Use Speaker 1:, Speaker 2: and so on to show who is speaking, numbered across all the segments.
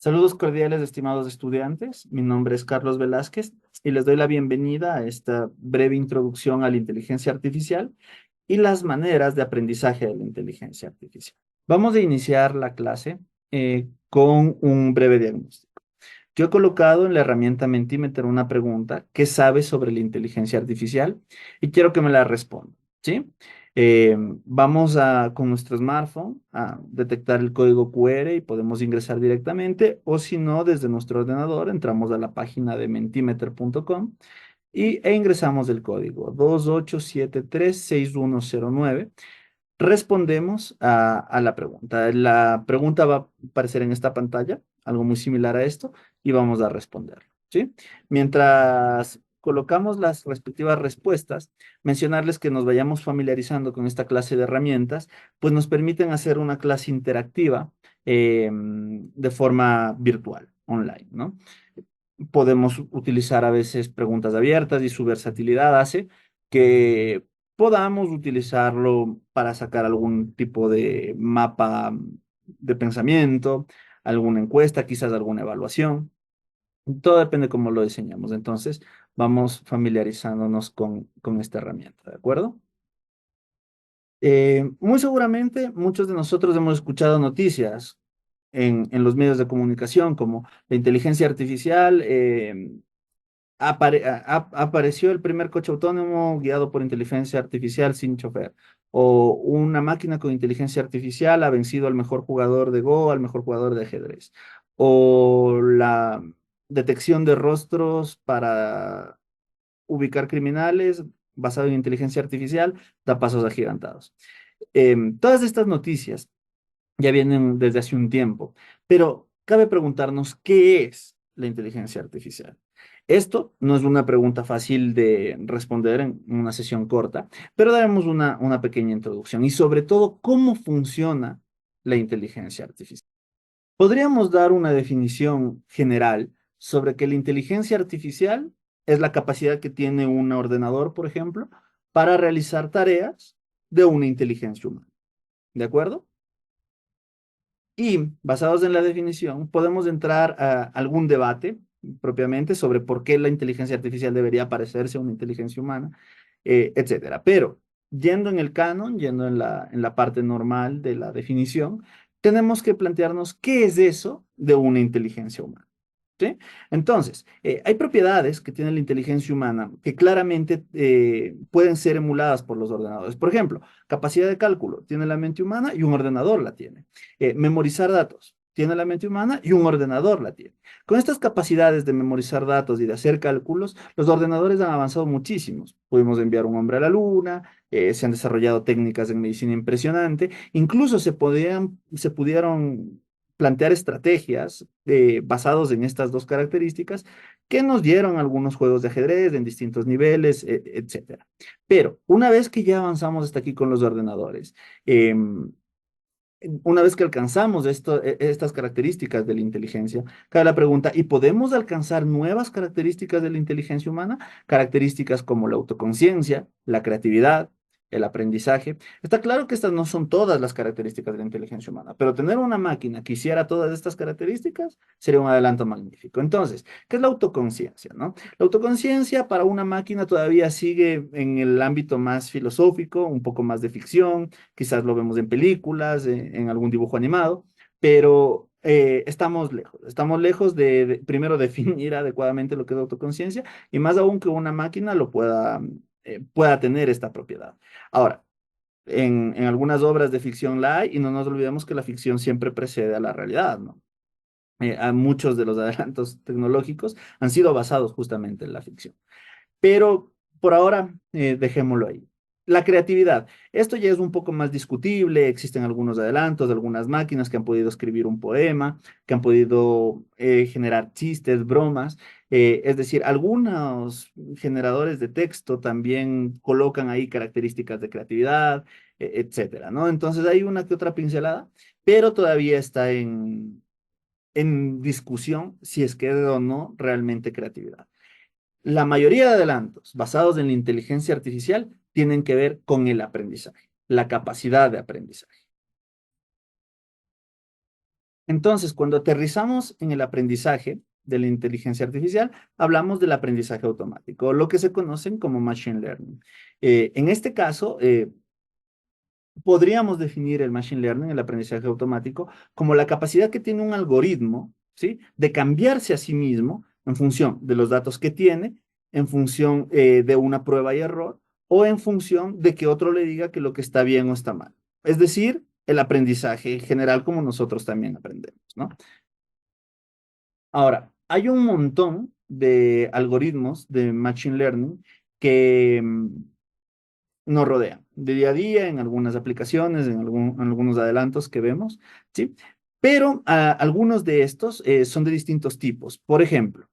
Speaker 1: Saludos cordiales, estimados estudiantes. Mi nombre es Carlos Velázquez y les doy la bienvenida a esta breve introducción a la inteligencia artificial y las maneras de aprendizaje de la inteligencia artificial. Vamos a iniciar la clase con un breve diagnóstico. Yo he colocado en la herramienta Mentimeter una pregunta: ¿qué sabes sobre la inteligencia artificial? Y quiero que me la responda, ¿sí? Vamos con nuestro smartphone a detectar el código QR y podemos ingresar directamente, o si no, desde nuestro ordenador entramos a la página de mentimeter.com e ingresamos el código 28736109. Respondemos a la pregunta. La pregunta va a aparecer en esta pantalla, algo muy similar a esto, y vamos a responder, ¿sí? Mientras colocamos las respectivas respuestas, mencionarles que nos vayamos familiarizando con esta clase de herramientas, pues nos permiten hacer una clase interactiva de forma virtual, online, ¿no? Podemos utilizar a veces preguntas abiertas y su versatilidad hace que podamos utilizarlo para sacar algún tipo de mapa de pensamiento, alguna encuesta, quizás alguna evaluación. Todo depende cómo lo diseñamos. Entonces, vamos familiarizándonos con esta herramienta, ¿de acuerdo? Muy seguramente muchos de nosotros hemos escuchado noticias en los medios de comunicación como la inteligencia artificial. Apareció el primer coche autónomo guiado por inteligencia artificial sin chofer. O una máquina con inteligencia artificial ha vencido al mejor jugador de Go, al mejor jugador de ajedrez. O la detección de rostros para ubicar criminales basado en inteligencia artificial da pasos agigantados. Todas estas noticias ya vienen desde hace un tiempo, pero cabe preguntarnos qué es la inteligencia artificial. Esto no es una pregunta fácil de responder en una sesión corta, pero daremos una pequeña introducción y sobre todo cómo funciona la inteligencia artificial. Podríamos dar una definición general sobre que la inteligencia artificial es la capacidad que tiene un ordenador, por ejemplo, para realizar tareas de una inteligencia humana. ¿De acuerdo? Y basados en la definición, podemos entrar a algún debate propiamente sobre por qué la inteligencia artificial debería parecerse a una inteligencia humana, etcétera. Pero yendo en el canon, yendo en la parte normal de la definición, tenemos que plantearnos qué es eso de una inteligencia humana. ¿Sí? Entonces, hay propiedades que tiene la inteligencia humana que claramente pueden ser emuladas por los ordenadores. Por ejemplo, capacidad de cálculo tiene la mente humana y un ordenador la tiene. Memorizar datos tiene la mente humana y un ordenador la tiene. Con estas capacidades de memorizar datos y de hacer cálculos, los ordenadores han avanzado muchísimos. Pudimos enviar un hombre a la luna, se han desarrollado técnicas en medicina impresionante, incluso se pudieron plantear estrategias basados en estas dos características que nos dieron algunos juegos de ajedrez en distintos niveles, etcétera. Pero una vez que ya avanzamos hasta aquí con los ordenadores, una vez que alcanzamos estas características de la inteligencia, cabe la pregunta: ¿y podemos alcanzar nuevas características de la inteligencia humana? Características como la autoconciencia, la creatividad, el aprendizaje. Está claro que estas no son todas las características de la inteligencia humana, pero tener una máquina que hiciera todas estas características sería un adelanto magnífico. Entonces, ¿qué es la autoconciencia, no? La autoconciencia para una máquina todavía sigue en el ámbito más filosófico, un poco más de ficción. Quizás lo vemos en películas, en algún dibujo animado, pero estamos lejos de primero definir adecuadamente lo que es autoconciencia y más aún que una máquina pueda tener esta propiedad. Ahora, en algunas obras de ficción la hay y no nos olvidemos que la ficción siempre precede a la realidad, ¿no? A muchos de los adelantos tecnológicos han sido basados justamente en la ficción. Pero por ahora, dejémoslo ahí. La creatividad. Esto ya es un poco más discutible. Existen algunos adelantos de algunas máquinas que han podido escribir un poema, que han podido generar chistes, bromas. Es decir, algunos generadores de texto también colocan ahí características de creatividad, etcétera, ¿no? Entonces hay una que otra pincelada, pero todavía está en discusión si es que es o no realmente creatividad. La mayoría de adelantos basados en la inteligencia artificial tienen que ver con el aprendizaje, la capacidad de aprendizaje. Entonces, cuando aterrizamos en el aprendizaje de la inteligencia artificial, hablamos del aprendizaje automático, lo que se conocen como machine learning. En este caso, podríamos definir el machine learning, el aprendizaje automático, como la capacidad que tiene un algoritmo, ¿sí? De cambiarse a sí mismo en función de los datos que tiene, en función de una prueba y error, o en función de que otro le diga que lo que está bien o está mal. Es decir, el aprendizaje general como nosotros también aprendemos, ¿no? Ahora, hay un montón de algoritmos de machine learning que nos rodean de día a día en algunas aplicaciones, en algunos adelantos que vemos, ¿sí? Pero algunos de estos son de distintos tipos. Por ejemplo,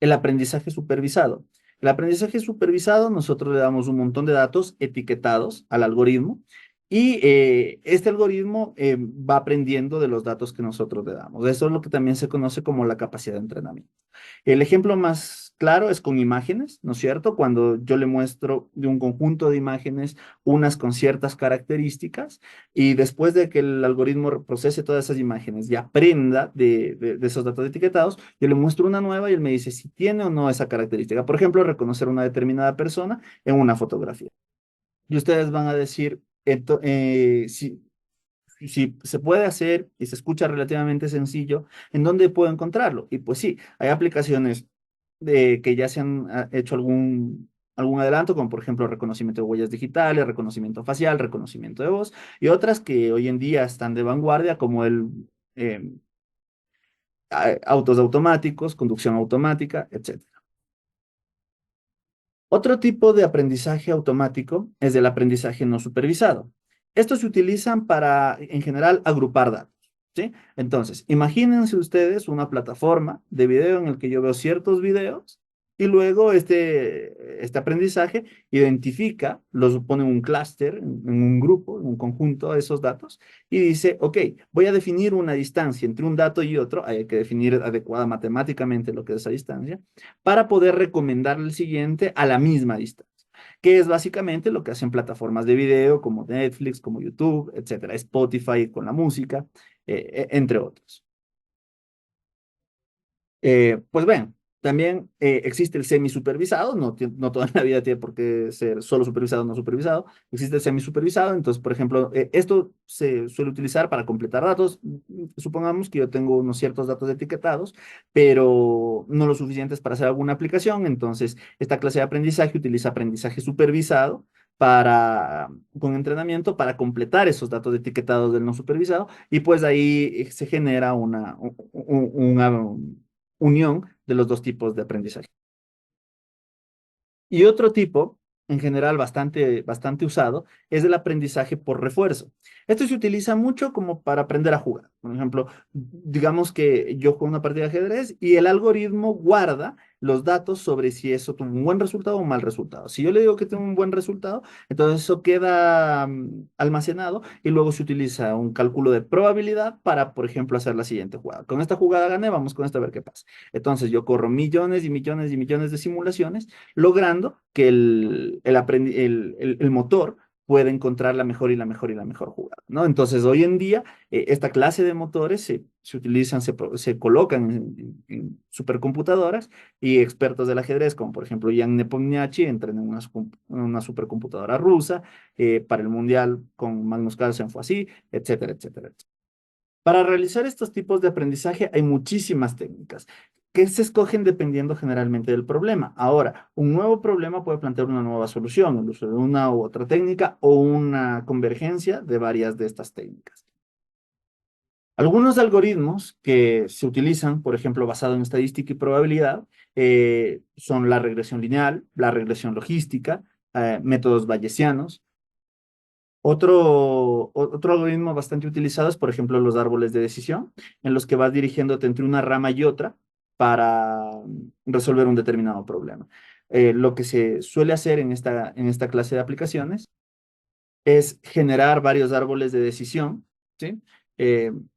Speaker 1: el aprendizaje supervisado. El aprendizaje supervisado, nosotros le damos un montón de datos etiquetados al algoritmo y este algoritmo va aprendiendo de los datos que nosotros le damos. Eso es lo que también se conoce como la capacidad de entrenamiento. El ejemplo más claro es con imágenes, ¿no es cierto? Cuando yo le muestro de un conjunto de imágenes, unas con ciertas características, y después de que el algoritmo procese todas esas imágenes y aprenda de esos datos etiquetados, yo le muestro una nueva y él me dice si tiene o no esa característica. Por ejemplo, reconocer una determinada persona en una fotografía. Y ustedes van a decir, si se puede hacer y se escucha relativamente sencillo, ¿en dónde puedo encontrarlo? Y pues sí, hay aplicaciones que ya se han hecho algún adelanto, como por ejemplo reconocimiento de huellas digitales, reconocimiento facial, reconocimiento de voz, y otras que hoy en día están de vanguardia, como eh, autos automáticos, conducción automática, etcétera. Otro tipo de aprendizaje automático es el aprendizaje no supervisado. Estos se utilizan para, en general, agrupar datos, ¿sí? Entonces, imagínense ustedes una plataforma de video en el que yo veo ciertos videos y luego este aprendizaje identifica, los pone en un clúster, en un grupo, en un conjunto de esos datos y dice, ok, voy a definir una distancia entre un dato y otro, hay que definir adecuada matemáticamente lo que es esa distancia para poder recomendar el siguiente a la misma distancia, que es básicamente lo que hacen plataformas de video como Netflix, como YouTube, etcétera, Spotify con la música, entre otros. Pues ven, también existe el semisupervisado, no toda la vida tiene por qué ser solo supervisado o no supervisado, existe el semisupervisado, entonces, por ejemplo, esto se suele utilizar para completar datos. Supongamos que yo tengo unos ciertos datos etiquetados, pero no lo suficientes para hacer alguna aplicación, entonces esta clase de aprendizaje utiliza aprendizaje supervisado para, con entrenamiento para completar esos datos etiquetados del no supervisado y pues ahí se genera una unión de los dos tipos de aprendizaje. Y otro tipo, en general bastante usado, es el aprendizaje por refuerzo. Esto se utiliza mucho como para aprender a jugar. Por ejemplo, digamos que yo juego una partida de ajedrez y el algoritmo guarda los datos sobre si eso tuvo un buen resultado o un mal resultado. Si yo le digo que tengo un buen resultado, entonces eso queda almacenado y luego se utiliza un cálculo de probabilidad para, por ejemplo, hacer la siguiente jugada. Con esta jugada gané, vamos con esta a ver qué pasa. Entonces yo corro millones y millones y millones de simulaciones logrando que el motor pueda encontrar la mejor y la mejor y la mejor jugada, ¿no? Entonces, hoy en día, esta clase de motores se utilizan, se colocan en supercomputadoras y expertos del ajedrez, como por ejemplo Jan Nepomniachtchi, entrenan en una supercomputadora rusa, para el Mundial con Magnus Carlsen fue así, etcétera, etcétera, etcétera. Para realizar estos tipos de aprendizaje hay muchísimas técnicas que se escogen dependiendo generalmente del problema. Ahora, un nuevo problema puede plantear una nueva solución, el uso de una u otra técnica o una convergencia de varias de estas técnicas. Algunos algoritmos que se utilizan, por ejemplo, basado en estadística y probabilidad, son la regresión lineal, la regresión logística, métodos bayesianos. Otro algoritmo bastante utilizado es, por ejemplo, los árboles de decisión, en los que vas dirigiéndote entre una rama y otra para resolver un determinado problema. Lo que se suele hacer en esta clase de aplicaciones es generar varios árboles de decisión, ¿sí?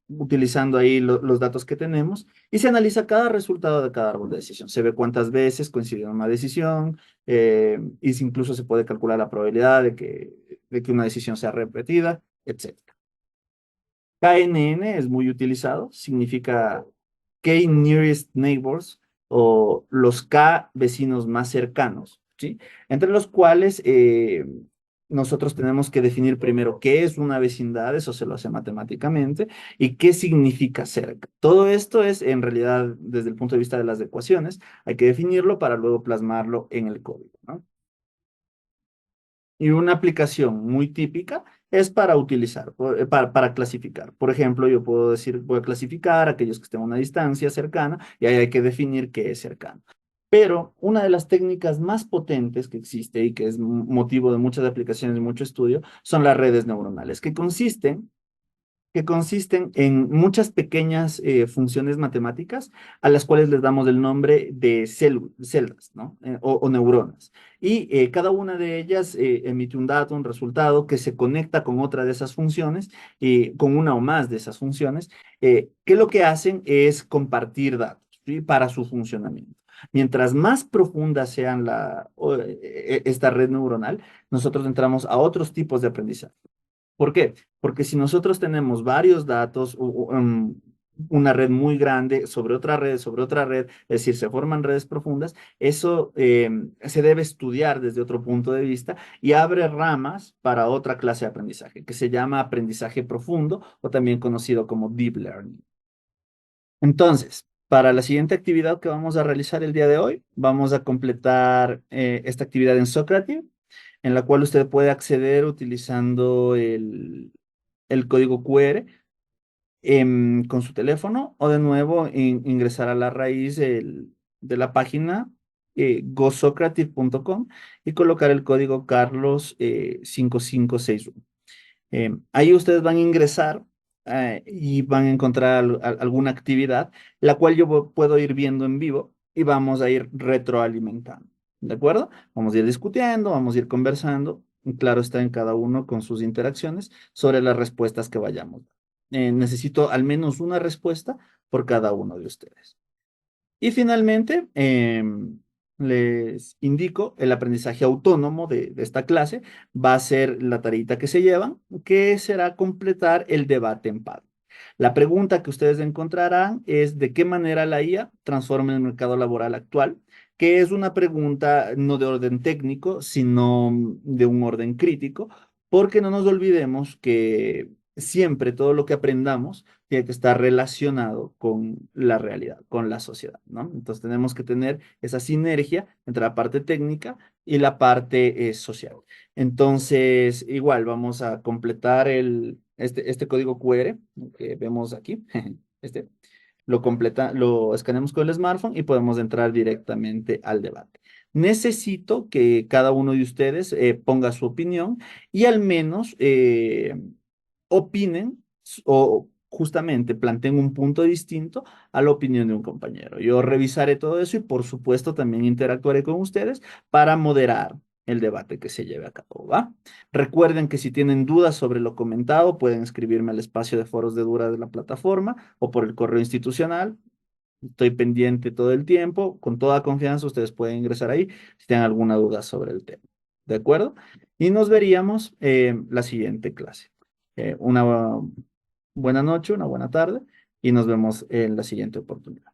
Speaker 1: Utilizando ahí los datos que tenemos y se analiza cada resultado de cada árbol de decisión. Se ve cuántas veces coincidió una decisión y incluso se puede calcular la probabilidad de que una decisión sea repetida, etcétera. KNN es muy utilizado, significa K Nearest Neighbors o los K vecinos más cercanos, ¿sí? Entre los cuales nosotros tenemos que definir primero qué es una vecindad, eso se lo hace matemáticamente, y qué significa cerca. Todo esto es en realidad desde el punto de vista de las ecuaciones, hay que definirlo para luego plasmarlo en el código, ¿no? Y una aplicación muy típica es para utilizar, para clasificar. Por ejemplo, yo puedo decir, voy a clasificar a aquellos que estén a una distancia cercana y ahí hay que definir qué es cercano. Pero una de las técnicas más potentes que existe y que es motivo de muchas aplicaciones y mucho estudio son las redes neuronales, que consisten en muchas pequeñas funciones matemáticas a las cuales les damos el nombre de celdas, ¿no? O neuronas. Y cada una de ellas emite un dato, un resultado que se conecta con otra de esas funciones, con una o más de esas funciones, que lo que hacen es compartir datos, ¿sí? Para su funcionamiento. Mientras más profunda sean esta red neuronal, nosotros entramos a otros tipos de aprendizaje. ¿Por qué? Porque si nosotros tenemos varios datos, una red muy grande sobre otra red, es decir, se forman redes profundas, eso se debe estudiar desde otro punto de vista y abre ramas para otra clase de aprendizaje, que se llama aprendizaje profundo o también conocido como deep learning. Entonces, para la siguiente actividad que vamos a realizar el día de hoy, vamos a completar esta actividad en Socrative, en la cual usted puede acceder utilizando el código QR con su teléfono o de nuevo ingresar a la raíz de la página gosocrative.com y colocar el código Carlos 5561. Ahí ustedes van a ingresar y van a encontrar alguna actividad, la cual yo puedo ir viendo en vivo y vamos a ir retroalimentando. ¿De acuerdo? Vamos a ir discutiendo, vamos a ir conversando. Y claro está en cada uno con sus interacciones sobre las respuestas que vayamos. Necesito al menos una respuesta por cada uno de ustedes. Y finalmente, les indico el aprendizaje autónomo de esta clase. Va a ser la tareita que se llevan, que será completar el debate en par. La pregunta que ustedes encontrarán es de qué manera la IA transforma el mercado laboral actual, que es una pregunta no de orden técnico, sino de un orden crítico, porque no nos olvidemos que siempre todo lo que aprendamos tiene que estar relacionado con la realidad, con la sociedad, ¿no? Entonces tenemos que tener esa sinergia entre la parte técnica y la parte social. Entonces, igual vamos a completar este código QR que vemos aquí. Este, lo escaneamos con el smartphone y podemos entrar directamente al debate. Necesito que cada uno de ustedes ponga su opinión y al menos opinen o justamente planteen un punto distinto a la opinión de un compañero. Yo revisaré todo eso y por supuesto también interactuaré con ustedes para moderar el debate que se lleve a cabo, ¿va? Recuerden que si tienen dudas sobre lo comentado, pueden escribirme al espacio de foros de duda de la plataforma o por el correo institucional. Estoy pendiente todo el tiempo. Con toda confianza, ustedes pueden ingresar ahí si tienen alguna duda sobre el tema. ¿De acuerdo? Y nos veríamos la siguiente clase. Una buena noche, una buena tarde y nos vemos en la siguiente oportunidad.